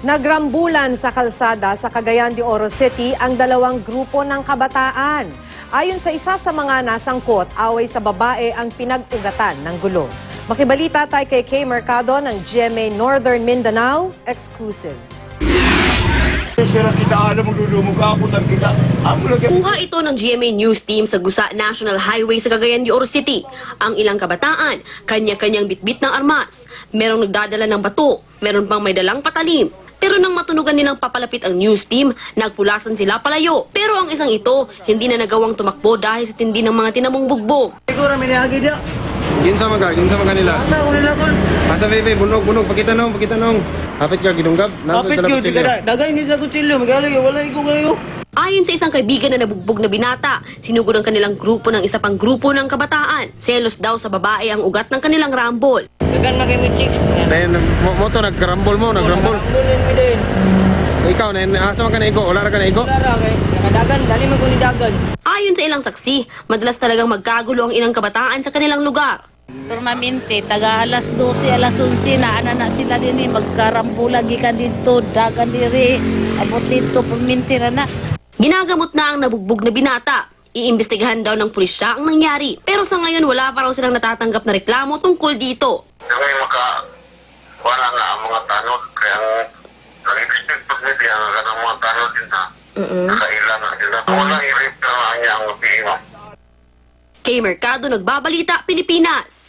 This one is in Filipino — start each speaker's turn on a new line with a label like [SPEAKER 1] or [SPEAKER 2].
[SPEAKER 1] Nagrambulan sa kalsada sa Cagayan de Oro City ang dalawang grupo ng kabataan. Ayon sa isa sa mga nasangkot, away sa babae ang pinag-ugatan ng gulo. Makibalita tayo kay Kay Mercado ng GMA Northern Mindanao, exclusive.
[SPEAKER 2] Kuha ito ng GMA News Team sa Gusa National Highway sa Cagayan de Oro City. Ang ilang kabataan, kanya-kanyang bitbit ng armas. Merong nagdadala ng bato, meron pang may dalang patalim. Pero nang matunugan nilang papalapit ang news team, nagpulasan sila palayo. Pero ang isang ito, hindi na nagawang tumakbo dahil sa tindi ng mga tinamong bugbog.
[SPEAKER 3] Siguro minihagi dia.
[SPEAKER 4] Ginsa mga nila.
[SPEAKER 3] Asa ko nila kon?
[SPEAKER 4] Asa bebe, bunog, pakita nong. Hapit ka gidunggab.
[SPEAKER 3] Kapit gyud dagay ni sa kutsilyo, magali wala iko kayo.
[SPEAKER 2] Ayon sa isang kaibigan na nabugbog na binata, sinugod ang kanilang grupo ng isa pang grupo ng kabataan. Selos daw sa babae ang ugat ng kanilang rambol.
[SPEAKER 3] Dagan magay mo chicks.
[SPEAKER 4] Dayon moto nagrambol mo.
[SPEAKER 3] Rambulin mi din.
[SPEAKER 4] Ikaw na asa man ka na igo, wala ra ka na igo.
[SPEAKER 3] Wala kay nakadagan, dali man ko ni dagan.
[SPEAKER 2] Ayon sa ilang saksi, madalas talagang magkagulo ang ilang kabataan sa kanilang lugar.
[SPEAKER 5] Permanente, taga alas 12, alas 11 na ana sila din magkarambulan gikan dito, dagan diri, abot dito permanente na.
[SPEAKER 2] Ginagamot na ang nabugbog na binata. Iimbestigahan daw ng pulisya ang nangyari. Pero sa ngayon wala pa raw silang natatanggap na reklamo tungkol dito.
[SPEAKER 6] Kami wala nga ang mga tanod. Kaya nag-expect pag na diyan ang mga tanod din na nakailan na sila. Wala i-repair na niya ang mabihimang.
[SPEAKER 2] Kay Mercado, Nagbabalita, Pilipinas.